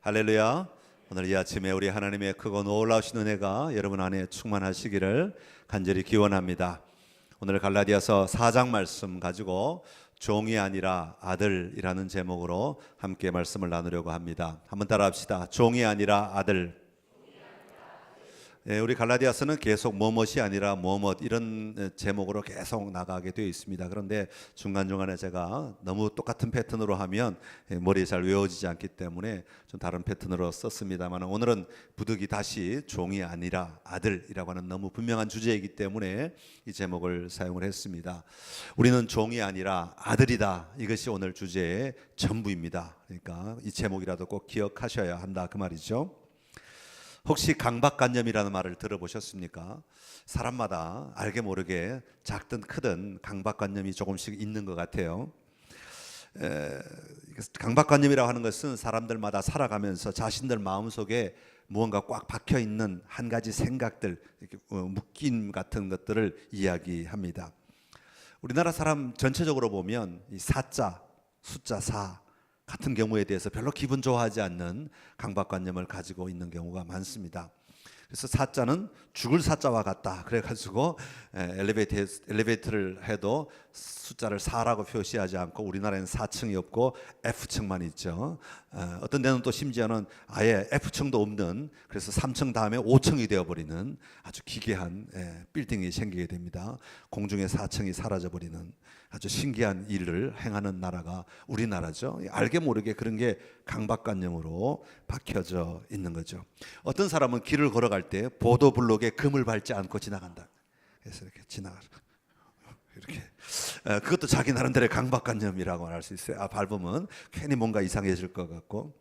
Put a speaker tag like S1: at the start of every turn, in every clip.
S1: 할렐루야. 오늘 이 아침에 우리 하나님의 크고 놀라우신 은혜가 여러분 안에 충만하시기를 간절히 기원합니다. 오늘 갈라디아서 4장 말씀 가지고 종이 아니라 아들이라는 제목으로 함께 말씀을 나누려고 합니다. 한번 따라합시다. 종이 아니라 아들. 우리 갈라디아서는 계속 뭐뭇이 아니라 뭐뭇 이런 제목으로 계속 나가게 되어 있습니다. 그런데 중간중간에 제가 너무 똑같은 패턴으로 하면 머리에 잘 외워지지 않기 때문에 좀 다른 패턴으로 썼습니다만, 오늘은 부득이 다시 종이 아니라 아들이라고 하는 너무 분명한 주제이기 때문에 이 제목을 사용을 했습니다. 우리는 종이 아니라 아들이다. 이것이 오늘 주제의 전부입니다. 그러니까 이 제목이라도 꼭 기억하셔야 한다, 그 말이죠. 혹시 강박관념이라는 말을 들어보셨습니까? 사람마다 알게 모르게 작든 크든 강박관념이 조금씩 있는 것 같아요. 강박관념이라고 하는 것은 사람들마다 살아가면서 자신들 마음속에 무언가 꽉 박혀있는 한 가지 생각들, 묶임 같은 것들을 이야기합니다. 우리나라 사람 전체적으로 보면 이 사자, 숫자 4 같은 경우에 대해서 별로 기분 좋아하지 않는 강박관념을 가지고 있는 경우가 많습니다. 그래서 사자는 죽을 사자와 같다. 그래가지고 엘리베이터를 해도 숫자를 4라고 표시하지 않고, 우리나라에는 4층이 없고 F층만 있죠. 어떤 데는 또 심지어는 아예 F층도 없는, 그래서 3층 다음에 5층이 되어버리는 아주 기괴한 빌딩이 생기게 됩니다. 공중에 4층이 사라져버리는 아주 신기한 일을 행하는 나라가 우리나라죠. 알게 모르게 그런 게 강박관념으로 박혀져 있는 거죠. 어떤 사람은 길을 걸어갈 때 보도블록에 금을 밟지 않고 지나간다. 그래서 이렇게 이렇게 그것도 자기 나름대로의 강박관념이라고 할 수 있어요. 밟으면 괜히 뭔가 이상해질 것 같고,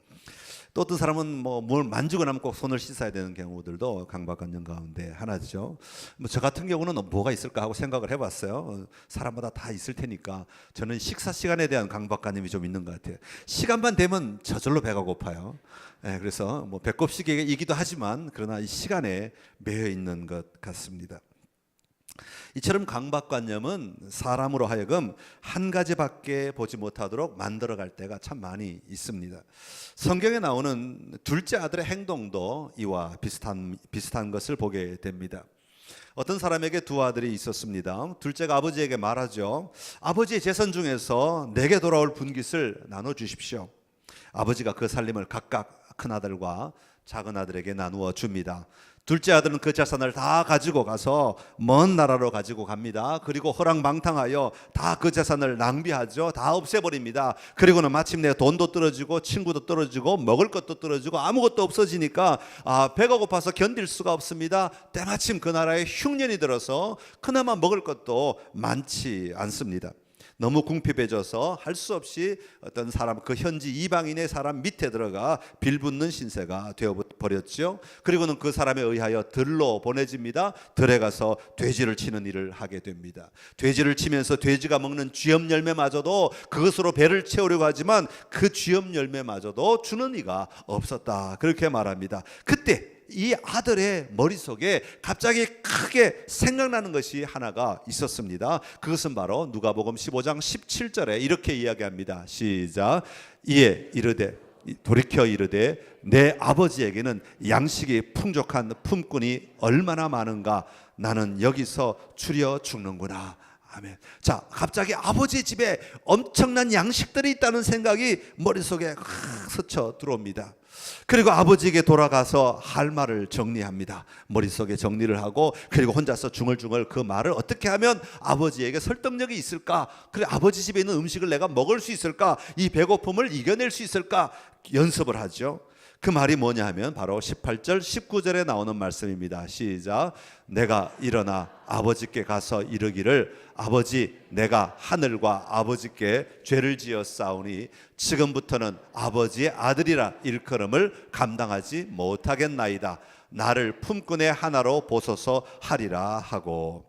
S1: 또 어떤 사람은 뭘 만지고 나면 꼭 손을 씻어야 되는 경우들도 강박관념 가운데 하나죠. 저 같은 경우는 뭐가 있을까 하고 생각을 해봤어요. 사람마다 다 있을 테니까 저는 식사 시간에 대한 강박관념이 좀 있는 것 같아요. 시간만 되면 저절로 배가 고파요. 그래서 배꼽시계이기도 하지만 그러나 이 시간에 매여 있는 것 같습니다. 이처럼 강박관념은 사람으로 하여금 한 가지밖에 보지 못하도록 만들어갈 때가 참 많이 있습니다. 성경에 나오는 둘째 아들의 행동도 이와 비슷한 것을 보게 됩니다. 어떤 사람에게 두 아들이 있었습니다. 둘째가 아버지에게 말하죠. 아버지의 재산 중에서 내게 돌아올 분깃을 나눠주십시오. 아버지가 그 살림을 각각 큰 아들과 작은 아들에게 나누어 줍니다. 둘째 아들은 그 재산을 다 가지고 가서 먼 나라로 가지고 갑니다. 그리고 허랑방탕하여 다 그 재산을 낭비하죠. 다 없애버립니다. 그리고는 마침내 돈도 떨어지고 친구도 떨어지고 먹을 것도 떨어지고 아무것도 없어지니까 배가 고파서 견딜 수가 없습니다. 때마침 그 나라에 흉년이 들어서 그나마 먹을 것도 많지 않습니다. 너무 궁핍해져서 할 수 없이 어떤 사람, 그 현지 이방인의 사람 밑에 들어가 빌붙는 신세가 되어버렸죠. 그리고는 그 사람에 의하여 들로 보내집니다. 들에 가서 돼지를 치는 일을 하게 됩니다. 돼지를 치면서 돼지가 먹는 쥐염 열매마저도 그것으로 배를 채우려고 하지만 그 쥐염 열매마저도 주는 이가 없었다. 그렇게 말합니다. 그때 이 아들의 머릿속에 갑자기 크게 생각나는 것이 하나가 있었습니다. 그것은 바로 누가복음 15장 17절에 이렇게 이야기합니다. 시작. 이에 돌이켜 이르되 내 아버지에게는 양식이 풍족한 품꾼이 얼마나 많은가. 나는 여기서 추려 죽는구나. 아멘. 자, 갑자기 아버지 집에 엄청난 양식들이 있다는 생각이 머릿속에 스쳐 들어옵니다. 그리고 아버지에게 돌아가서 할 말을 정리합니다. 머릿속에 정리를 하고, 그리고 혼자서 중얼중얼 그 말을 어떻게 하면 아버지에게 설득력이 있을까? 그래, 아버지 집에 있는 음식을 내가 먹을 수 있을까? 이 배고픔을 이겨낼 수 있을까? 연습을 하죠. 그 말이 뭐냐 하면 바로 18절 19절에 나오는 말씀입니다. 시작. 내가 일어나 아버지께 가서 이르기를 아버지, 내가 하늘과 아버지께 죄를 지었사오니 지금부터는 아버지의 아들이라 일컬음을 감당하지 못하겠나이다. 나를 품꾼의 하나로 보소서 하리라 하고.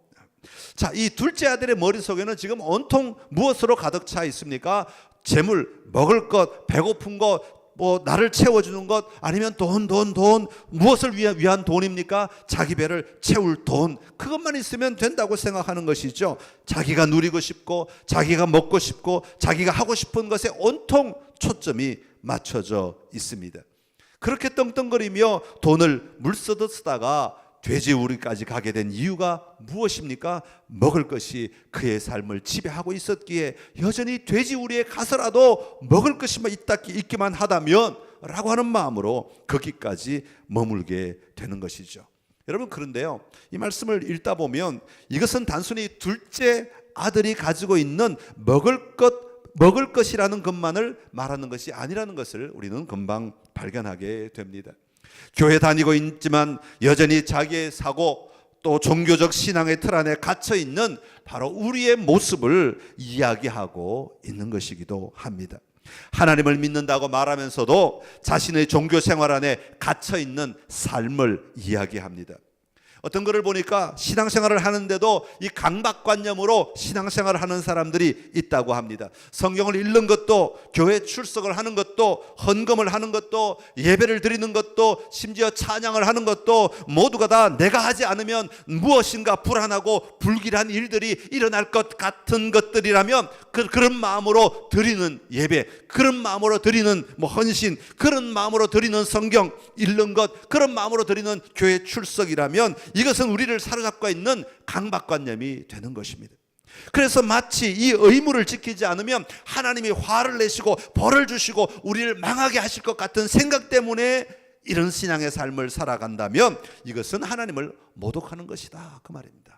S1: 자, 이 둘째 아들의 머릿속에는 지금 온통 무엇으로 가득 차 있습니까? 재물, 먹을 것, 배고픈 것, 나를 채워주는 것, 아니면 돈. 무엇을 위한 돈입니까? 자기 배를 채울 돈. 그것만 있으면 된다고 생각하는 것이죠. 자기가 누리고 싶고, 자기가 먹고 싶고, 자기가 하고 싶은 것에 온통 초점이 맞춰져 있습니다. 그렇게 떵떵거리며 돈을 물쓰듯 쓰다가 돼지우리까지 가게 된 이유가 무엇입니까? 먹을 것이 그의 삶을 지배하고 있었기에 여전히 돼지우리에 가서라도 먹을 것이 있기만 하다면 라고 하는 마음으로 거기까지 머물게 되는 것이죠. 여러분, 그런데요, 이 말씀을 읽다 보면 이것은 단순히 둘째 아들이 가지고 있는 먹을 것이라는 것만을 말하는 것이 아니라는 것을 우리는 금방 발견하게 됩니다. 교회 다니고 있지만 여전히 자기의 사고 또 종교적 신앙의 틀 안에 갇혀 있는 바로 우리의 모습을 이야기하고 있는 것이기도 합니다. 하나님을 믿는다고 말하면서도 자신의 종교 생활 안에 갇혀 있는 삶을 이야기합니다. 어떤 글을 보니까 신앙생활을 하는데도 이 강박관념으로 신앙생활을 하는 사람들이 있다고 합니다. 성경을 읽는 것도, 교회 출석을 하는 것도, 헌금을 하는 것도, 예배를 드리는 것도, 심지어 찬양을 하는 것도 모두가 다 내가 하지 않으면 무엇인가 불안하고 불길한 일들이 일어날 것 같은 것들이라면 그런 마음으로 드리는 예배, 그런 마음으로 드리는 헌신, 그런 마음으로 드리는 성경 읽는 것, 그런 마음으로 드리는 교회 출석이라면 이것은 우리를 사로잡고 있는 강박관념이 되는 것입니다. 그래서 마치 이 의무를 지키지 않으면 하나님이 화를 내시고 벌을 주시고 우리를 망하게 하실 것 같은 생각 때문에 이런 신앙의 삶을 살아간다면 이것은 하나님을 모독하는 것이다, 그 말입니다.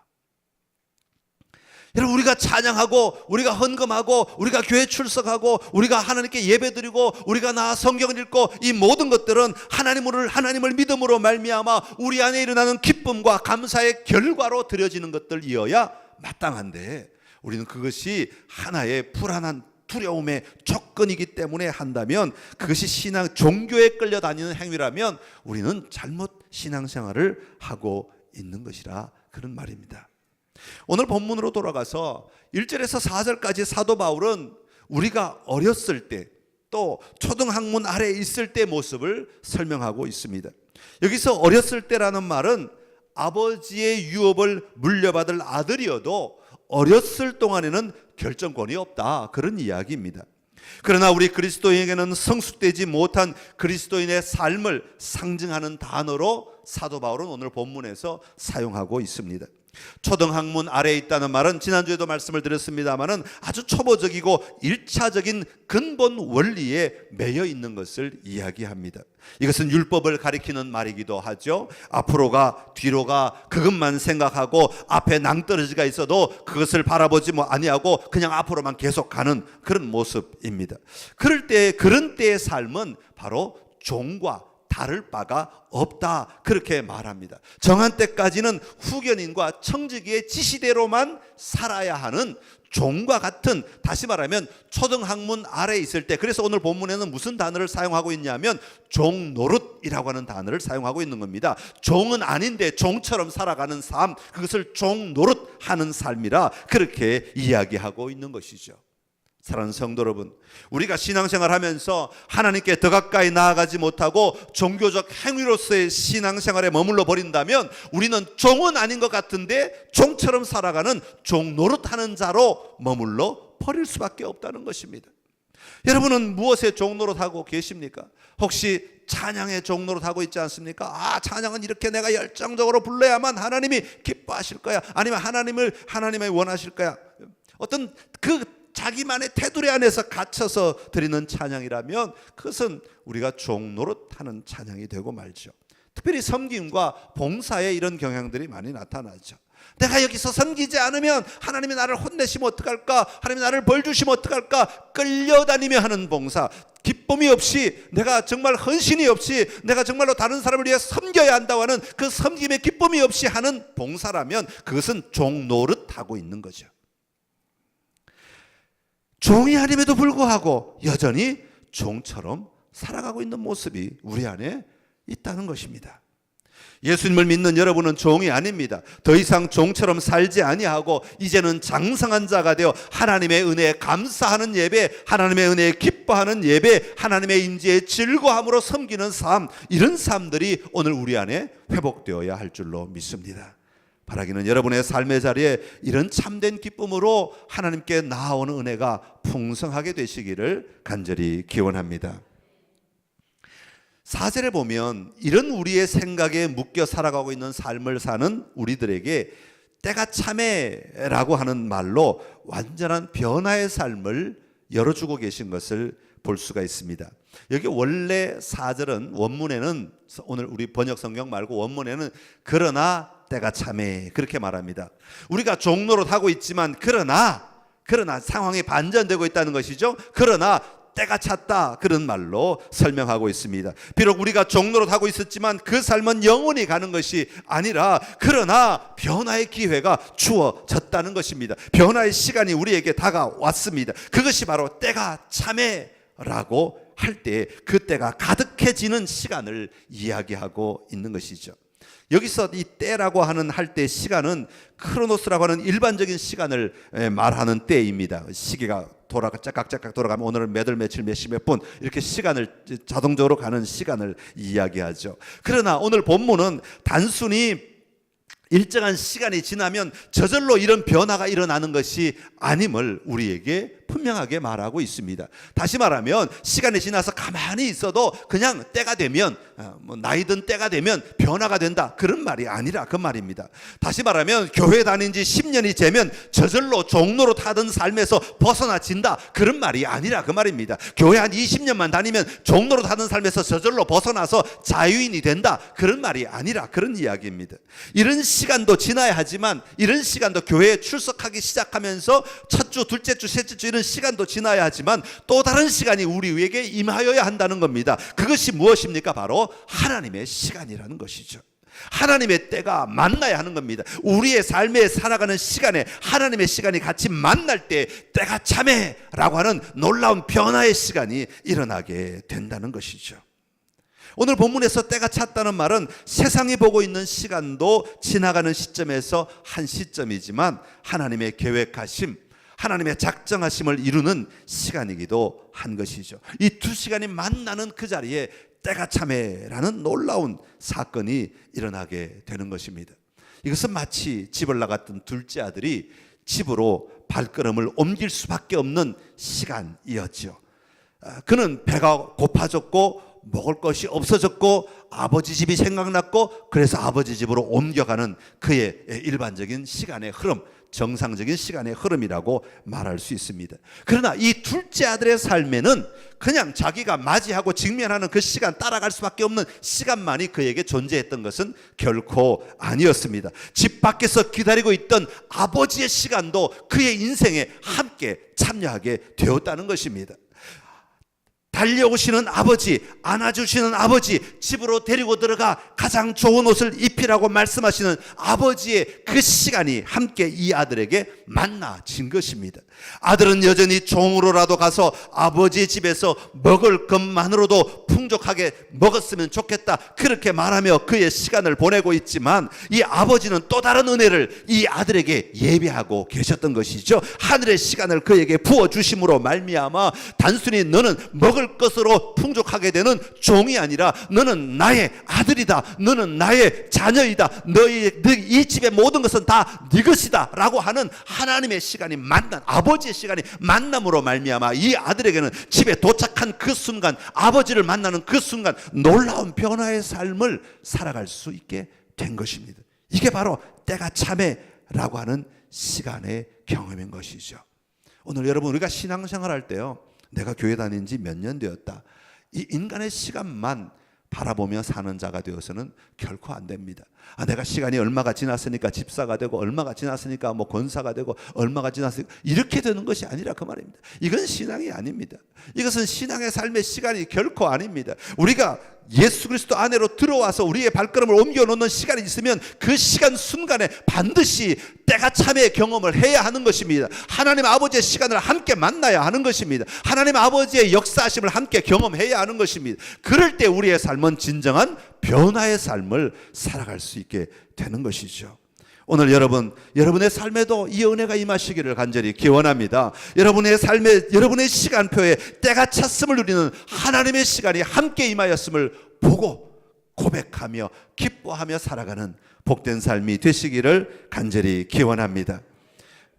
S1: 여러분, 우리가 찬양하고 우리가 헌금하고 우리가 교회 출석하고 우리가 하나님께 예배드리고 우리가 나아 성경을 읽고 이 모든 것들은 하나님을 믿음으로 말미암아 우리 안에 일어나는 기쁨과 감사의 결과로 드려지는 것들이어야 마땅한데, 우리는 그것이 하나의 불안한 두려움의 조건이기 때문에 한다면, 그것이 종교에 끌려다니는 행위라면 우리는 잘못 신앙생활을 하고 있는 것이라, 그런 말입니다. 오늘 본문으로 돌아가서 1절에서 4절까지 사도 바울은 우리가 어렸을 때, 또 초등학문 아래에 있을 때 모습을 설명하고 있습니다. 여기서 어렸을 때라는 말은 아버지의 유업을 물려받을 아들이어도 어렸을 동안에는 결정권이 없다, 그런 이야기입니다. 그러나 우리 그리스도인에게는 성숙되지 못한 그리스도인의 삶을 상징하는 단어로 사도 바울은 오늘 본문에서 사용하고 있습니다. 초등학문 아래에 있다는 말은 지난주에도 말씀을 드렸습니다마는 아주 초보적이고 1차적인 근본 원리에 매여 있는 것을 이야기합니다. 이것은 율법을 가리키는 말이기도 하죠. 앞으로가 뒤로가 그것만 생각하고 앞에 낭떠러지가 있어도 그것을 바라보지 아니하고 그냥 앞으로만 계속 가는 그런 모습입니다. 그런 때의 삶은 바로 종과 다를 바가 없다, 그렇게 말합니다. 정한 때까지는 후견인과 청지기의 지시대로만 살아야 하는 종과 같은, 다시 말하면 초등학문 아래에 있을 때, 그래서 오늘 본문에는 무슨 단어를 사용하고 있냐면 종노릇이라고 하는 단어를 사용하고 있는 겁니다. 종은 아닌데 종처럼 살아가는 삶, 그것을 종노릇하는 삶이라 그렇게 이야기하고 있는 것이죠. 사랑하는 성도 여러분, 우리가 신앙생활 하면서 하나님께 더 가까이 나아가지 못하고 종교적 행위로서의 신앙생활에 머물러 버린다면 우리는 종은 아닌 것 같은데 종처럼 살아가는 종 노릇하는 자로 머물러 버릴 수밖에 없다는 것입니다. 여러분은 무엇에 종 노릇하고 계십니까? 혹시 찬양의 종 노릇하고 있지 않습니까? 찬양은 이렇게 내가 열정적으로 불러야만 하나님이 기뻐하실 거야, 아니면 하나님을 원하실 거야, 어떤 자기만의 테두리 안에서 갇혀서 드리는 찬양이라면 그것은 우리가 종노릇하는 찬양이 되고 말죠. 특별히 섬김과 봉사에 이런 경향들이 많이 나타나죠. 내가 여기서 섬기지 않으면 하나님이 나를 혼내시면 어떡할까, 하나님이 나를 벌 주시면 어떡할까, 끌려다니며 하는 봉사, 기쁨이 없이, 내가 정말 헌신이 없이, 내가 정말로 다른 사람을 위해 섬겨야 한다고 하는 그 섬김의 기쁨이 없이 하는 봉사라면 그것은 종노릇하고 있는 거죠. 종이 아님에도 불구하고 여전히 종처럼 살아가고 있는 모습이 우리 안에 있다는 것입니다. 예수님을 믿는 여러분은 종이 아닙니다. 더 이상 종처럼 살지 아니하고 이제는 장성한 자가 되어 하나님의 은혜에 감사하는 예배, 하나님의 은혜에 기뻐하는 예배, 하나님의 임재에 즐거움으로 섬기는 삶, 이런 삶들이 오늘 우리 안에 회복되어야 할 줄로 믿습니다. 바라기는 여러분의 삶의 자리에 이런 참된 기쁨으로 하나님께 나아오는 은혜가 풍성하게 되시기를 간절히 기원합니다. 4절에 보면 이런 우리의 생각에 묶여 살아가고 있는 삶을 사는 우리들에게 때가 참에라고 하는 말로 완전한 변화의 삶을 열어주고 계신 것을 볼 수가 있습니다. 여기 원래 4절은 원문에는, 오늘 우리 번역 성경 말고 원문에는 그러나 때가 참에 그렇게 말합니다. 우리가 종노릇 하고 있지만 그러나 상황이 반전되고 있다는 것이죠. 그러나 때가 찼다, 그런 말로 설명하고 있습니다. 비록 우리가 종노릇 하고 있었지만 그 삶은 영원히 가는 것이 아니라 그러나 변화의 기회가 주어졌다는 것입니다. 변화의 시간이 우리에게 다가왔습니다. 그것이 바로 때가 참에라고 할 때 그때가 가득해지는 시간을 이야기하고 있는 것이죠. 여기서 이 때라고 하는 할 때 시간은 크로노스라고 하는 일반적인 시간을 말하는 때입니다. 시계가 짝깍짝깍 돌아가면 오늘은 몇 월 며칠 몇 시 몇 분 이렇게 시간을 자동적으로 가는 시간을 이야기하죠. 그러나 오늘 본문은 단순히 일정한 시간이 지나면 저절로 이런 변화가 일어나는 것이 아님을 우리에게 분명하게 말하고 있습니다. 다시 말하면 시간이 지나서 가만히 있어도 그냥 때가 되면 나이든 때가 되면 변화가 된다, 그런 말이 아니라 그 말입니다. 다시 말하면 교회 다닌 지 10년이 되면 저절로 종로로 타던 삶에서 벗어나진다, 그런 말이 아니라 그 말입니다. 교회 한 20년만 다니면 종로로 타던 삶에서 저절로 벗어나서 자유인이 된다, 그런 말이 아니라 그런 이야기입니다. 이런 시간도 지나야 하지만 이런 시간도 교회에 출석하기 시작하면서 첫 주, 둘째 주, 셋째 주 이런 시간도 지나야 하지만 또 다른 시간이 우리에게 임하여야 한다는 겁니다. 그것이 무엇입니까? 바로 하나님의 시간이라는 것이죠. 하나님의 때가 만나야 하는 겁니다. 우리의 삶에 살아가는 시간에 하나님의 시간이 같이 만날 때 때가 참에라고 하는 놀라운 변화의 시간이 일어나게 된다는 것이죠. 오늘 본문에서 때가 찼다는 말은 세상이 보고 있는 시간도 지나가는 시점에서 한 시점이지만 하나님의 계획하심, 하나님의 작정하심을 이루는 시간이기도 한 것이죠. 이 두 시간이 만나는 그 자리에 때가 참에라는 놀라운 사건이 일어나게 되는 것입니다. 이것은 마치 집을 나갔던 둘째 아들이 집으로 발걸음을 옮길 수밖에 없는 시간이었죠. 그는 배가 고파졌고 먹을 것이 없어졌고 아버지 집이 생각났고 그래서 아버지 집으로 옮겨가는 그의 일반적인 시간의 흐름, 정상적인 시간의 흐름이라고 말할 수 있습니다. 그러나 이 둘째 아들의 삶에는 그냥 자기가 맞이하고 직면하는 그 시간, 따라갈 수밖에 없는 시간만이 그에게 존재했던 것은 결코 아니었습니다. 집 밖에서 기다리고 있던 아버지의 시간도 그의 인생에 함께 참여하게 되었다는 것입니다. 달려오시는 아버지, 안아주시는 아버지, 집으로 데리고 들어가 가장 좋은 옷을 입히라고 말씀하시는 아버지의 그 시간이 함께 이 아들에게 만나진 것입니다. 아들은 여전히 종으로라도 가서 아버지의 집에서 먹을 것만으로도 풍족하게 먹었으면 좋겠다, 그렇게 말하며 그의 시간을 보내고 있지만 이 아버지는 또 다른 은혜를 이 아들에게 예비하고 계셨던 것이죠. 하늘의 시간을 그에게 부어주심으로 말미암아 단순히 너는 먹을 것으로 풍족하게 되는 종이 아니라 너는 나의 아들이다, 너는 나의 자녀이다, 이 집의 모든 것은 다 네 것이다 라고 하는 하나님의 시간이 만난, 아버지의 시간이 만남으로 말미암아 이 아들에게는 집에 도착한 그 순간, 아버지를 만나는 그 순간 놀라운 변화의 삶을 살아갈 수 있게 된 것입니다. 이게 바로 때가 참에라고 하는 시간의 경험인 것이죠. 오늘 여러분, 우리가 신앙생활 할 때요, 내가 교회 다닌 지 몇 년 되었다, 이 인간의 시간만 바라보며 사는 자가 되어서는 결코 안 됩니다. 내가 시간이 얼마가 지났으니까 집사가 되고 얼마가 지났으니까 뭐 권사가 되고 얼마가 지났으니까 이렇게 되는 것이 아니라 그 말입니다. 이건 신앙이 아닙니다. 이것은 신앙의 삶의 시간이 결코 아닙니다. 우리가 예수 그리스도 안으로 들어와서 우리의 발걸음을 옮겨놓는 시간이 있으면 그 시간 순간에 반드시 때가 참의 경험을 해야 하는 것입니다. 하나님 아버지의 시간을 함께 만나야 하는 것입니다. 하나님 아버지의 역사하심을 함께 경험해야 하는 것입니다. 그럴 때 우리의 삶은 진정한 변화의 삶을 살아갈 수 있게 되는 것이죠. 오늘 여러분의 삶에도 이 은혜가 임하시기를 간절히 기원합니다. 여러분의 삶에, 여러분의 시간표에 때가 찼음을 누리는 하나님의 시간이 함께 임하였음을 보고 고백하며 기뻐하며 살아가는 복된 삶이 되시기를 간절히 기원합니다.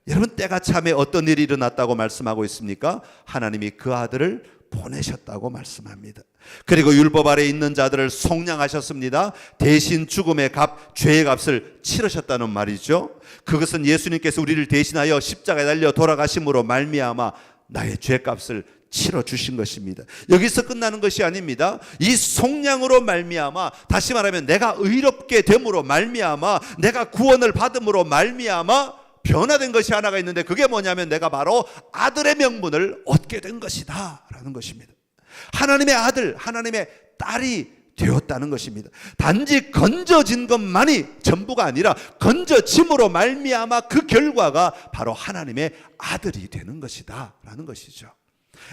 S1: 여러분, 때가 참에 어떤 일이 일어났다고 말씀하고 있습니까? 하나님이 그 아들을 보내셨다고 말씀합니다. 그리고 율법 아래 있는 자들을 속량하셨습니다. 대신 죽음의 값, 죄의 값을 치르셨다는 말이죠. 그것은 예수님께서 우리를 대신하여 십자가에 달려 돌아가심으로 말미암아 나의 죄값을 치러주신 것입니다. 여기서 끝나는 것이 아닙니다. 이 속량으로 말미암아, 다시 말하면 내가 의롭게 됨으로 말미암아, 내가 구원을 받음으로 말미암아 변화된 것이 하나가 있는데, 그게 뭐냐면 내가 바로 아들의 명분을 얻게 된 것이다 라는 것입니다. 하나님의 아들, 하나님의 딸이 되었다는 것입니다. 단지 건져진 것만이 전부가 아니라 건져짐으로 말미암아 그 결과가 바로 하나님의 아들이 되는 것이다 라는 것이죠.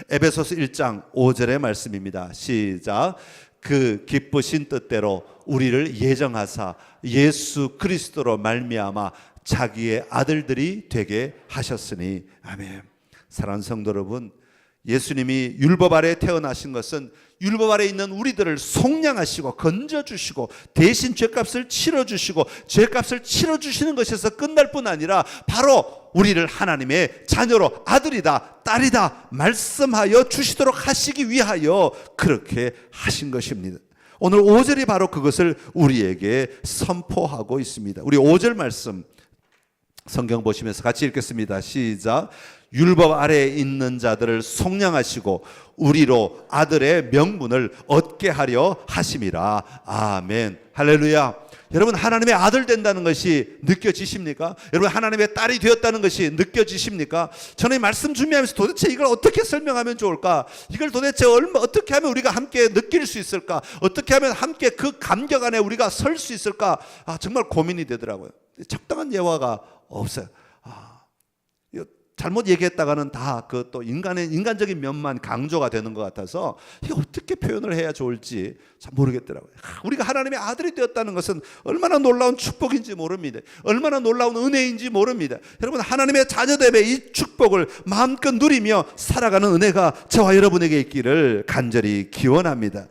S1: 에베소서 1장 5절의 말씀입니다. 시작. 그 기쁘신 뜻대로 우리를 예정하사 예수 그리스도로 말미암아 자기의 아들들이 되게 하셨으니. 아멘. 사랑하는 성도 여러분, 예수님이 율법 아래 태어나신 것은 율법 아래 있는 우리들을 속량하시고 건져주시고 대신 죄값을 치러주시고 죄값을 치러주시는 것에서 끝날 뿐 아니라 바로 우리를 하나님의 자녀로 아들이다 딸이다 말씀하여 주시도록 하시기 위하여 그렇게 하신 것입니다. 오늘 5절이 바로 그것을 우리에게 선포하고 있습니다. 우리 5절 말씀 성경 보시면서 같이 읽겠습니다. 시작. 율법 아래에 있는 자들을 속량하시고 우리로 아들의 명분을 얻게 하려 하심이라. 아멘. 할렐루야. 여러분, 하나님의 아들 된다는 것이 느껴지십니까? 여러분, 하나님의 딸이 되었다는 것이 느껴지십니까? 저는 이 말씀 준비하면서 도대체 이걸 어떻게 설명하면 좋을까? 이걸 도대체 어떻게 하면 우리가 함께 느낄 수 있을까? 어떻게 하면 함께 그 감격 안에 우리가 설 수 있을까? 정말 고민이 되더라고요. 적당한 예화가 없어요. 잘못 얘기했다가는 다 그 또 인간적인 면만 강조가 되는 것 같아서 이게 어떻게 표현을 해야 좋을지 잘 모르겠더라고요. 우리가 하나님의 아들이 되었다는 것은 얼마나 놀라운 축복인지 모릅니다. 얼마나 놀라운 은혜인지 모릅니다. 여러분, 하나님의 자녀됨의 이 축복을 마음껏 누리며 살아가는 은혜가 저와 여러분에게 있기를 간절히 기원합니다.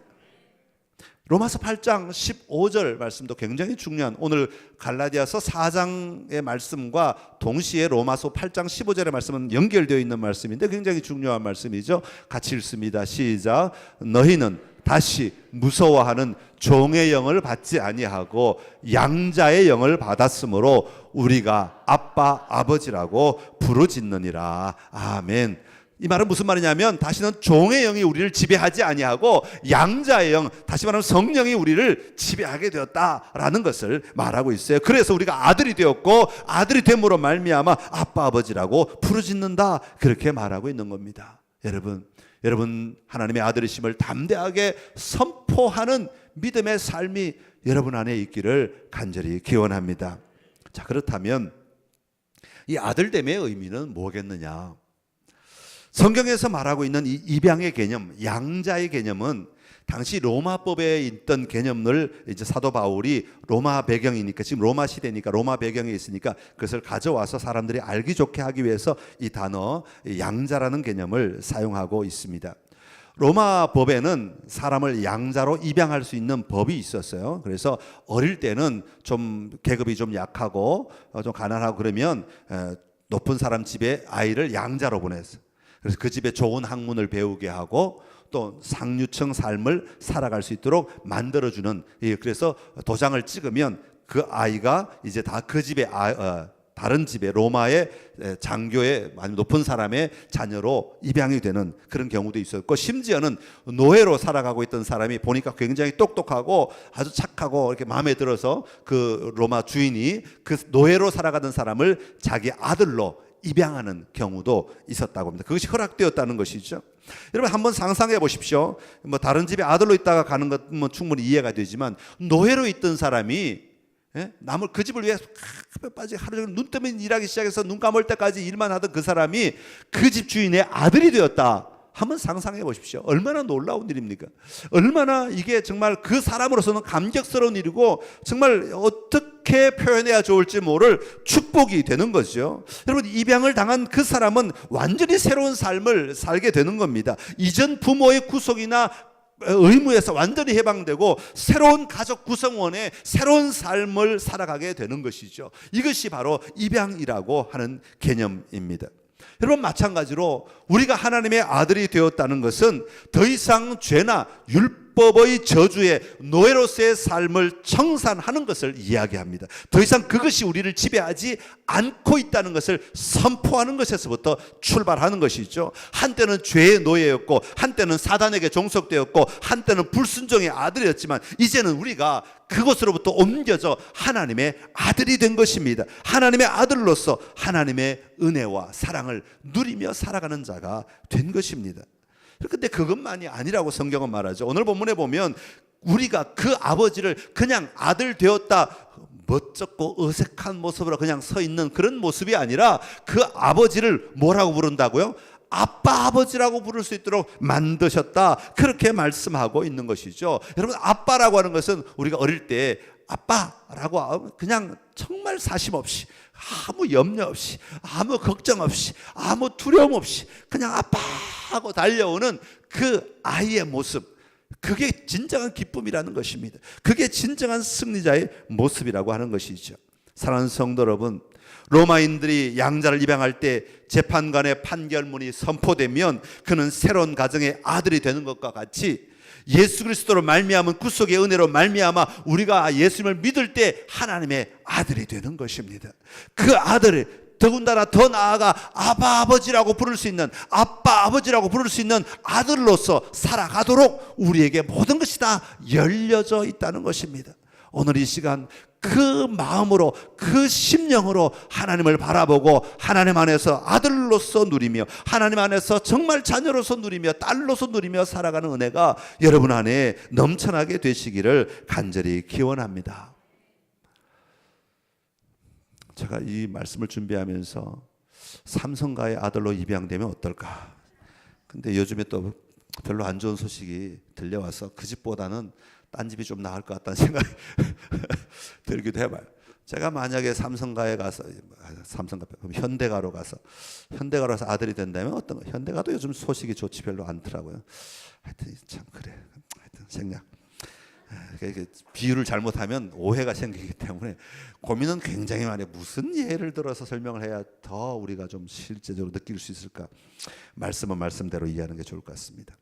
S1: 로마서 8장 15절 말씀도 굉장히 중요한, 오늘 갈라디아서 4장의 말씀과 동시에 로마서 8장 15절의 말씀은 연결되어 있는 말씀인데 굉장히 중요한 말씀이죠. 같이 읽습니다. 시작. 너희는 다시 무서워하는 종의 영을 받지 아니하고 양자의 영을 받았으므로 우리가 아빠 아버지라고 부르짖느니라. 아멘. 이 말은 무슨 말이냐면 다시는 종의 영이 우리를 지배하지 아니하고 양자의 영, 다시 말하면 성령이 우리를 지배하게 되었다라는 것을 말하고 있어요. 그래서 우리가 아들이 되었고 아들이 됨으로 말미암아 아빠 아버지라고 부르짖는다, 그렇게 말하고 있는 겁니다. 여러분 하나님의 아들이심을 담대하게 선포하는 믿음의 삶이 여러분 안에 있기를 간절히 기원합니다. 자, 그렇다면 이 아들됨의 의미는 뭐겠느냐? 성경에서 말하고 있는 이 입양의 개념, 양자의 개념은 당시 로마법에 있던 개념을 이제 사도 바울이 로마 배경이니까, 지금 로마 시대니까 로마 배경에 있으니까 그것을 가져와서 사람들이 알기 좋게 하기 위해서 이 단어 양자라는 개념을 사용하고 있습니다. 로마 법에는 사람을 양자로 입양할 수 있는 법이 있었어요. 그래서 어릴 때는 좀 계급이 좀 약하고 좀 가난하고 그러면 높은 사람 집에 아이를 양자로 보냈어요. 그래서 그 집에 좋은 학문을 배우게 하고 또 상류층 삶을 살아갈 수 있도록 만들어주는, 그래서 도장을 찍으면 그 아이가 이제 다 그 집의 다른 집에 로마의 장교의 아주 높은 사람의 자녀로 입양이 되는 그런 경우도 있었고, 심지어는 노예로 살아가고 있던 사람이 보니까 굉장히 똑똑하고 아주 착하고 이렇게 마음에 들어서 그 로마 주인이 그 노예로 살아가던 사람을 자기 아들로 입양하는 경우도 있었다고 합니다. 그것이 허락되었다는 것이죠. 여러분, 한번 상상해 보십시오. 뭐 다른 집에 아들로 있다가 가는 것은 충분히 이해가 되지만 노예로 있던 사람이 남을 그 집을 위해서 빠지 하루 종일 눈 뜨면 일하기 시작해서 눈 감을 때까지 일만 하던 그 사람이 그 집 주인의 아들이 되었다. 한번 상상해 보십시오. 얼마나 놀라운 일입니까? 얼마나 이게 정말 그 사람으로서는 감격스러운 일이고 정말 어떻게 표현해야 좋을지 모를 축복이 되는 거죠. 여러분, 입양을 당한 그 사람은 완전히 새로운 삶을 살게 되는 겁니다. 이전 부모의 구속이나 의무에서 완전히 해방되고 새로운 가족 구성원의 새로운 삶을 살아가게 되는 것이죠. 이것이 바로 입양이라고 하는 개념입니다. 여러분, 마찬가지로 우리가 하나님의 아들이 되었다는 것은 더 이상 죄나 율법의 저주의 노예로서의 삶을 청산하는 것을 이야기합니다. 더 이상 그것이 우리를 지배하지 않고 있다는 것을 선포하는 것에서부터 출발하는 것이죠. 한때는 죄의 노예였고, 한때는 사단에게 종속되었고, 한때는 불순종의 아들이었지만 이제는 우리가 그것으로부터 옮겨져 하나님의 아들이 된 것입니다. 하나님의 아들로서 하나님의 은혜와 사랑을 누리며 살아가는 자가 된 것입니다. 그런데 그것만이 아니라고 성경은 말하죠. 오늘 본문에 보면 우리가 그 아버지를 그냥 아들 되었다, 멋쩍고 어색한 모습으로 그냥 서 있는 그런 모습이 아니라 그 아버지를 뭐라고 부른다고요? 아빠, 아버지라고 부를 수 있도록 만드셨다, 그렇게 말씀하고 있는 것이죠. 여러분, 아빠라고 하는 것은 우리가 어릴 때 아빠라고 그냥 정말 사심 없이, 아무 염려 없이, 아무 걱정 없이, 아무 두려움 없이 그냥 아빠 하고 달려오는 그 아이의 모습, 그게 진정한 기쁨이라는 것입니다. 그게 진정한 승리자의 모습이라고 하는 것이죠. 사랑하는 성도 여러분, 로마인들이 양자를 입양할 때 재판관의 판결문이 선포되면 그는 새로운 가정의 아들이 되는 것과 같이 예수 그리스도로 말미암은 구속의 은혜로 말미암아 우리가 예수님을 믿을 때 하나님의 아들이 되는 것입니다. 그 아들을 더군다나 더 나아가 아바 아버지라고 부를 수 있는, 아빠 아버지라고 부를 수 있는 아들로서 살아가도록 우리에게 모든 것이 다 열려져 있다는 것입니다. 오늘 이 시간 그 마음으로, 그 심령으로 하나님을 바라보고 하나님 안에서 아들로서 누리며, 하나님 안에서 정말 자녀로서 누리며, 딸로서 누리며 살아가는 은혜가 여러분 안에 넘쳐나게 되시기를 간절히 기원합니다. 제가 이 말씀을 준비하면서 삼성가의 아들로 입양되면 어떨까? 근데 요즘에 또 별로 안 좋은 소식이 들려와서 그 집보다는 딴 집이 좀 나을 것 같다는 생각이 들기도 해봐요. 제가 만약에 삼성가에 가서, 현대가로 가서 아들이 된다면 어떤 거? 현대가도 요즘 소식이 좋지 별로 않더라고요. 하여튼 참 그래. 하여튼 생략. 비유를 잘못하면 오해가 생기기 때문에 고민은 굉장히 많아요. 무슨 예를 들어서 설명을 해야 더 우리가 좀 실제적으로 느낄 수 있을까? 말씀은 말씀대로 이해하는 게 좋을 것 같습니다.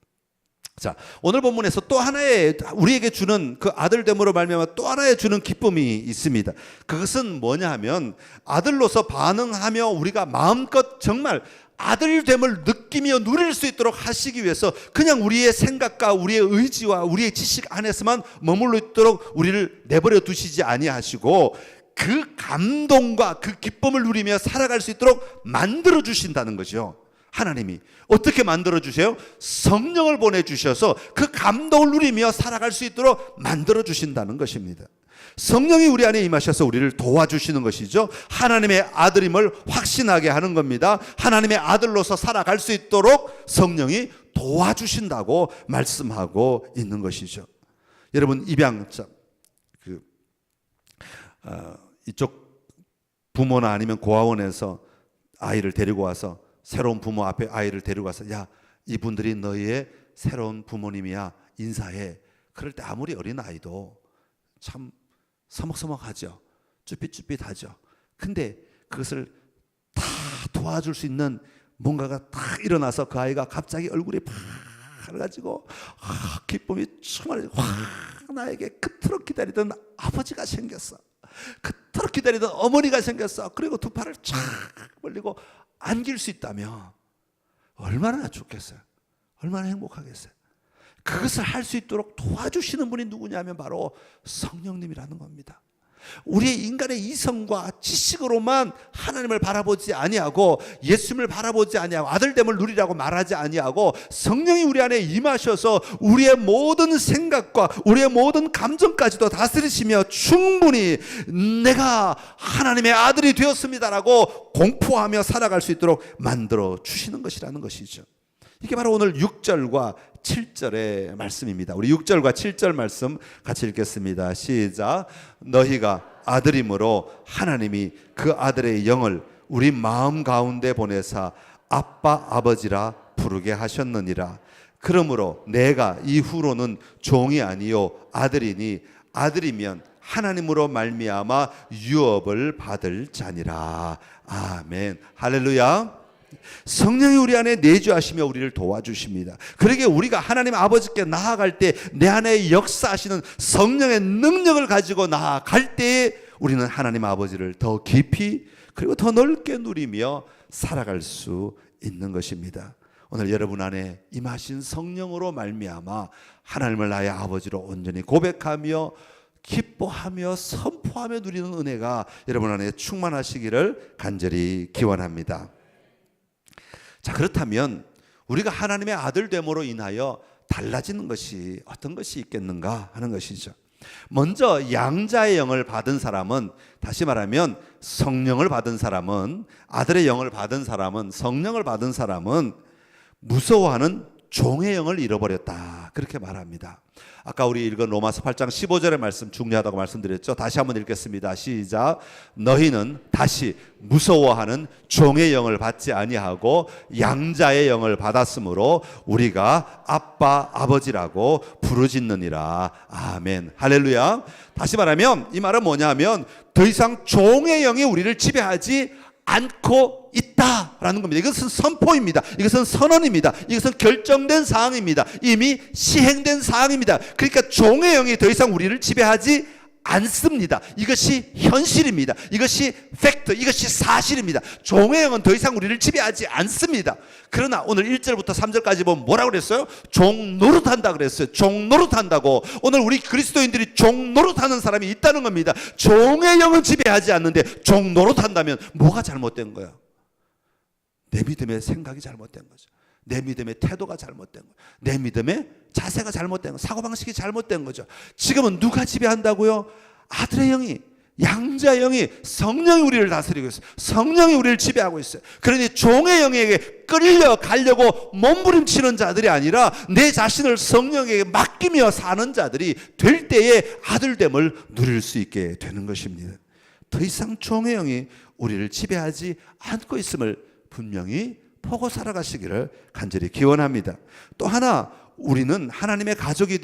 S1: 자, 오늘 본문에서 또 하나의 우리에게 주는 그 아들됨으로 말미암아 또 하나의 주는 기쁨이 있습니다. 그것은 뭐냐 하면 아들로서 반응하며 우리가 마음껏 정말 아들됨을 느끼며 누릴 수 있도록 하시기 위해서 그냥 우리의 생각과 우리의 의지와 우리의 지식 안에서만 머물러 있도록 우리를 내버려 두시지 아니하시고 그 감동과 그 기쁨을 누리며 살아갈 수 있도록 만들어 주신다는 거죠. 하나님이 어떻게 만들어 주세요? 성령을 보내주셔서 그 감동을 누리며 살아갈 수 있도록 만들어 주신다는 것입니다. 성령이 우리 안에 임하셔서 우리를 도와주시는 것이죠. 하나님의 아들임을 확신하게 하는 겁니다. 하나님의 아들로서 살아갈 수 있도록 성령이 도와주신다고 말씀하고 있는 것이죠. 여러분, 입양자 이쪽 부모나 아니면 고아원에서 아이를 데리고 와서 새로운 부모 앞에 아이를 데리고 와서 야, 이분들이 너희의 새로운 부모님이야, 인사해. 그럴 때 아무리 어린 아이도 참 서먹서먹하죠. 쭈삣쭈삣하죠. 근데 그것을 다 도와줄 수 있는 뭔가가 딱 일어나서 그 아이가 갑자기 얼굴이 밝아지고 기쁨이 충만해지고 나에게 그토록 기다리던 아버지가 생겼어. 그토록 기다리던 어머니가 생겼어. 그리고 두 팔을 쫙 벌리고 안길 수 있다면 얼마나 좋겠어요. 얼마나 행복하겠어요. 그것을 할 수 있도록 도와주시는 분이 누구냐면 바로 성령님이라는 겁니다. 우리의 인간의 이성과 지식으로만 하나님을 바라보지 아니하고 예수님을 바라보지 아니하고 아들됨을 누리라고 말하지 아니하고 성령이 우리 안에 임하셔서 우리의 모든 생각과 우리의 모든 감정까지도 다스리시며 충분히 내가 하나님의 아들이 되었습니다라고 공포하며 살아갈 수 있도록 만들어 주시는 것이라는 것이죠. 이게 바로 오늘 6절과 7절의 말씀입니다. 우리 6절과 7절 말씀 같이 읽겠습니다. 시작. 너희가 아들이므로 하나님이 그 아들의 영을 우리 마음 가운데 보내사 아빠 아버지라 부르게 하셨느니라. 그러므로 내가 이후로는 종이 아니요 아들이니 아들이면 하나님으로 말미암아 유업을 받을 자니라. 아멘. 할렐루야. 성령이 우리 안에 내주하시며 우리를 도와주십니다. 그러기에 우리가 하나님 아버지께 나아갈 때 내 안에 역사하시는 성령의 능력을 가지고 나아갈 때에 우리는 하나님 아버지를 더 깊이 그리고 더 넓게 누리며 살아갈 수 있는 것입니다. 오늘 여러분 안에 임하신 성령으로 말미암아 하나님을 나의 아버지로 온전히 고백하며 기뻐하며 선포하며 누리는 은혜가 여러분 안에 충만하시기를 간절히 기원합니다. 자, 그렇다면 우리가 하나님의 아들 됨으로 인하여 달라지는 것이 어떤 것이 있겠는가 하는 것이죠. 먼저 양자의 영을 받은 사람은, 다시 말하면 성령을 받은 사람은, 아들의 영을 받은 사람은, 성령을 받은 사람은 무서워하는 종의 영을 잃어버렸다, 그렇게 말합니다. 아까 우리 읽은 로마서 8장 15절의 말씀 중요하다고 말씀드렸죠. 다시 한번 읽겠습니다. 시작. 너희는 다시 무서워하는 종의 영을 받지 아니하고 양자의 영을 받았으므로 우리가 아빠 아버지라고 부르짖느니라. 아멘. 할렐루야. 다시 말하면 이 말은 뭐냐면 더 이상 종의 영이 우리를 지배하지 않고 있다라는 겁니다. 이것은 선포입니다. 이것은 선언입니다. 이것은 결정된 사항입니다. 이미 시행된 사항입니다. 그러니까 종의 영이 더 이상 우리를 지배하지 않습니다. 이것이 현실입니다. 이것이 팩트, 이것이 사실입니다. 종의 영은 더 이상 우리를 지배하지 않습니다. 그러나 오늘 1절부터 3절까지 보면 뭐라고 그랬어요? 종 노릇한다 그랬어요. 종 노릇한다고. 오늘 우리 그리스도인들이 종 노릇하는 사람이 있다는 겁니다. 종의 영은 지배하지 않는데 종 노릇한다면 뭐가 잘못된 거예요? 내 믿음의 생각이 잘못된 거죠. 내 믿음의 태도가 잘못된 거예요. 내 믿음의 자세가 잘못된 거예요. 사고방식이 잘못된 거죠. 지금은 누가 지배한다고요? 아들의 영이, 양자의 영이, 성령이 우리를 다스리고 있어요. 성령이 우리를 지배하고 있어요. 그러니 종의 영에게 끌려가려고 몸부림치는 자들이 아니라 내 자신을 성령에게 맡기며 사는 자들이 될 때에 아들됨을 누릴 수 있게 되는 것입니다. 더 이상 종의 영이 우리를 지배하지 않고 있음을 분명히 보고 살아가시기를 간절히 기원합니다. 또 하나, 우리는 하나님의 가족이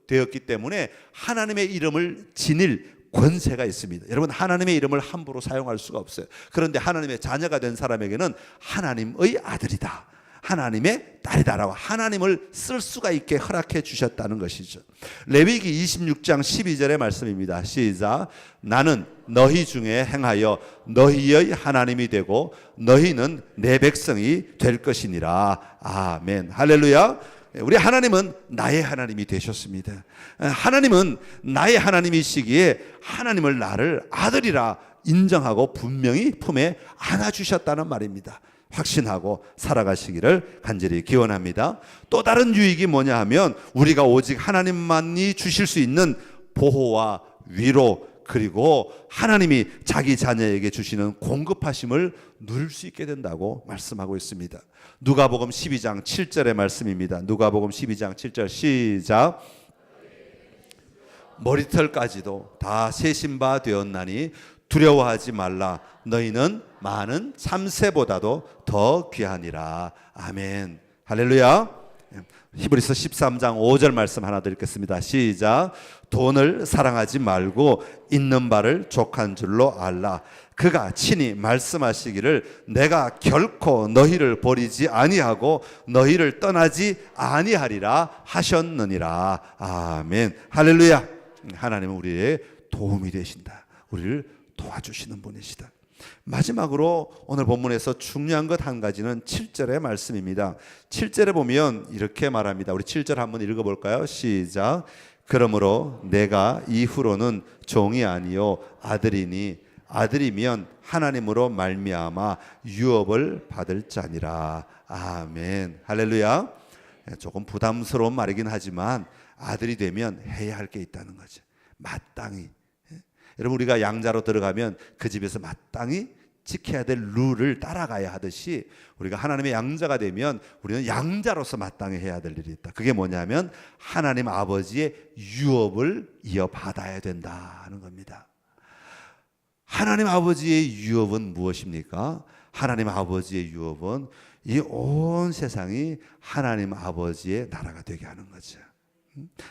S1: 되었기 때문에 하나님의 이름을 지닐 권세가 있습니다. 여러분, 하나님의 이름을 함부로 사용할 수가 없어요. 그런데 하나님의 자녀가 된 사람에게는 하나님의 아들이다, 하나님의 딸이다라고 하나님을 쓸 수가 있게 허락해 주셨다는 것이죠. 레위기 26장 12절의 말씀입니다. 시작. 나는 너희 중에 행하여 너희의 하나님이 되고 너희는 내 백성이 될 것이니라. 아멘. 할렐루야. 우리 하나님은 나의 하나님이 되셨습니다. 하나님은 나의 하나님이시기에 하나님을 나를 아들이라 인정하고 분명히 품에 안아주셨다는 말입니다. 확신하고 살아가시기를 간절히 기원합니다. 또 다른 유익이 뭐냐 하면 우리가 오직 하나님만이 주실 수 있는 보호와 위로, 그리고 하나님이 자기 자녀에게 주시는 공급하심을 누릴 수 있게 된다고 말씀하고 있습니다. 누가복음 12장 7절의 말씀입니다. 누가복음 12장 7절 시작. 머리털까지도 다 세신 바 되었나니 두려워하지 말라. 너희는 많은 참새보다도 더 귀하니라. 아멘. 할렐루야. 히브리서 13장 5절 말씀 하나 더 읽겠습니다. 시작. 돈을 사랑하지 말고 있는 바를 족한 줄로 알라. 그가 친히 말씀하시기를 내가 결코 너희를 버리지 아니하고 너희를 떠나지 아니하리라 하셨느니라. 아멘. 할렐루야. 하나님은 우리의 도움이 되신다. 우리를 도와주시는 분이시다. 마지막으로 오늘 본문에서 중요한 것 한 가지는 7절의 말씀입니다. 7절에 보면 이렇게 말합니다. 우리 7절 한번 읽어볼까요? 시작. 그러므로 내가 이후로는 종이 아니요 아들이니 아들이면 하나님으로 말미암아 유업을 받을 자니라. 아멘. 할렐루야. 조금 부담스러운 말이긴 하지만 아들이 되면 해야 할 게 있다는 거죠. 마땅히. 여러분, 우리가 양자로 들어가면 그 집에서 마땅히 지켜야 될 룰을 따라가야 하듯이 우리가 하나님의 양자가 되면 우리는 양자로서 마땅히 해야 될 일이 있다. 그게 뭐냐면 하나님 아버지의 유업을 이어받아야 된다는 겁니다. 하나님 아버지의 유업은 무엇입니까? 하나님 아버지의 유업은 이 온 세상이 하나님 아버지의 나라가 되게 하는 거죠.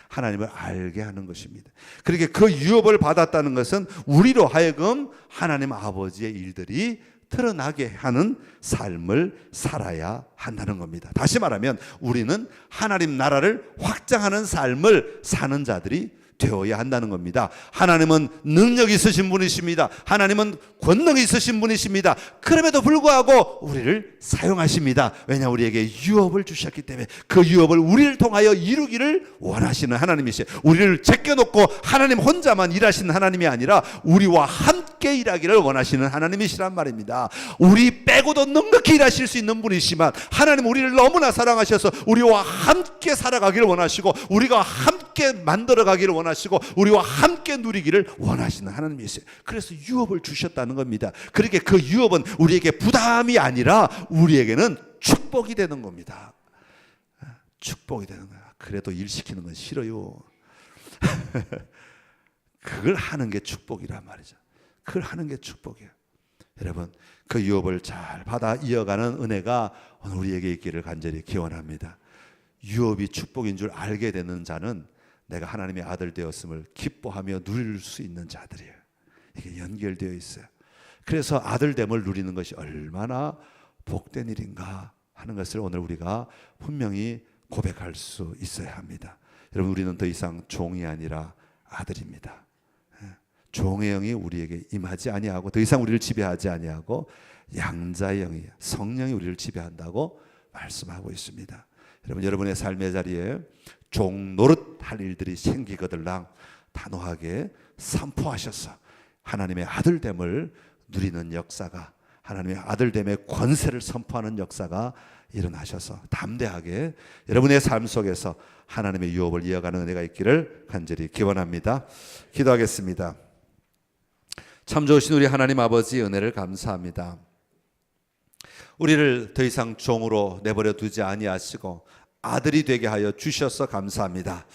S1: 하나님을 알게 하는 것입니다. 그렇게 그 유업을 받았다는 것은 우리로 하여금 하나님 아버지의 일들이 드러나게 하는 삶을 살아야 한다는 겁니다. 다시 말하면 우리는 하나님 나라를 확장하는 삶을 사는 자들이 되어야 한다는 겁니다. 하나님은 능력 있으신 분이십니다. 하나님은 권능이 있으신 분이십니다. 그럼에도 불구하고 우리를 사용하십니다. 왜냐, 우리에게 유업을 주셨기 때문에 그 유업을 우리를 통하여 이루기를 원하시는 하나님이시죠. 우리를 제껴놓고 하나님 혼자만 일하시는 하나님이 아니라 우리와 함께 일하기를 원하시는 하나님이시란 말입니다. 우리 빼고도 넉넉히 일하실 수 있는 분이시지만 하나님 우리를 너무나 사랑하셔서 우리와 함께 살아가기를 원하시고 우리가 함께 만들어가기를 원하시고 우리와 함께 누리기를 원하시는 하나님이세요. 그래서 유업을 주셨다는 겁니다. 그렇게 그 유업은 우리에게 부담이 아니라 우리에게는 축복이 되는 겁니다. 축복이 되는 거야. 그래도 일 시키는 건 싫어요. 그걸 하는 게 축복이란 말이죠. 그걸 하는 게 축복이에요. 여러분, 그 유업을 잘 받아 이어가는 은혜가 오늘 우리에게 있기를 간절히 기원합니다. 유업이 축복인 줄 알게 되는 자는 내가 하나님의 아들 되었음을 기뻐하며 누릴 수 있는 자들이에요. 이게 연결되어 있어요. 그래서 아들됨을 누리는 것이 얼마나 복된 일인가 하는 것을 오늘 우리가 분명히 고백할 수 있어야 합니다. 여러분, 우리는 더 이상 종이 아니라 아들입니다. 종의 영이 우리에게 임하지 아니하고 더 이상 우리를 지배하지 아니하고 양자의 영이, 성령이 우리를 지배한다고 말씀하고 있습니다. 여러분, 여러분의 삶의 자리에 종 노릇할 일들이 생기거들랑 단호하게 선포하셔서 하나님의 아들됨을 누리는 역사가, 하나님의 아들됨의 권세를 선포하는 역사가 일어나셔서 담대하게 여러분의 삶 속에서 하나님의 유업을 이어가는 은혜가 있기를 간절히 기원합니다. 기도하겠습니다. 참 좋으신 우리 하나님 아버지, 은혜를 감사합니다. 우리를 더 이상 종으로 내버려 두지 아니하시고 아들이 되게 하여 주셔서 감사합니다.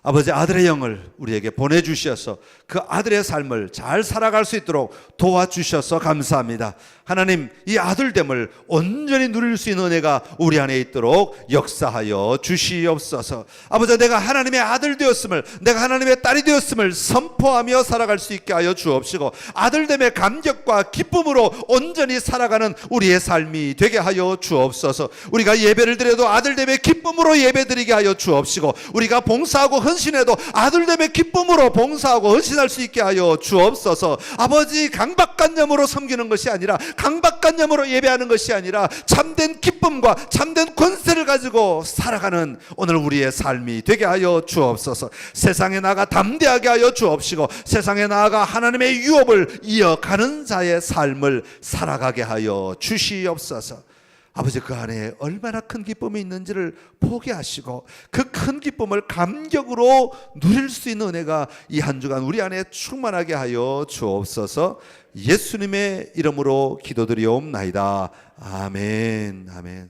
S1: 아버지, 아들의 영을 우리에게 보내주셔서 그 아들의 삶을 잘 살아갈 수 있도록 도와주셔서 감사합니다. 하나님, 이 아들됨을 온전히 누릴 수 있는 은혜가 우리 안에 있도록 역사하여 주시옵소서. 아버지, 내가 하나님의 아들 되었음을, 내가 하나님의 딸이 되었음을 선포하며 살아갈 수 있게 하여 주옵시고 아들됨의 감격과 기쁨으로 온전히 살아가는 우리의 삶이 되게 하여 주옵소서. 우리가 예배를 드려도 아들됨의 기쁨으로 예배드리게 하여 주옵시고 우리가 봉사하고 헌신해도 아들됨의 기쁨으로 봉사하고 헌신할 수 있게 하여 주옵소서. 아버지, 강박관념으로 섬기는 것이 아니라, 강박관념으로 예배하는 것이 아니라 참된 기쁨과 참된 권세를 가지고 살아가는 오늘 우리의 삶이 되게 하여 주옵소서. 세상에 나아가 담대하게 하여 주옵시고 세상에 나아가 하나님의 유업을 이어가는 자의 삶을 살아가게 하여 주시옵소서. 아버지, 그 안에 얼마나 큰 기쁨이 있는지를 보게 하시고 그 큰 기쁨을 감격으로 누릴 수 있는 은혜가 이 한 주간 우리 안에 충만하게 하여 주옵소서. 예수님의 이름으로 기도드리옵나이다. 아멘. 아멘.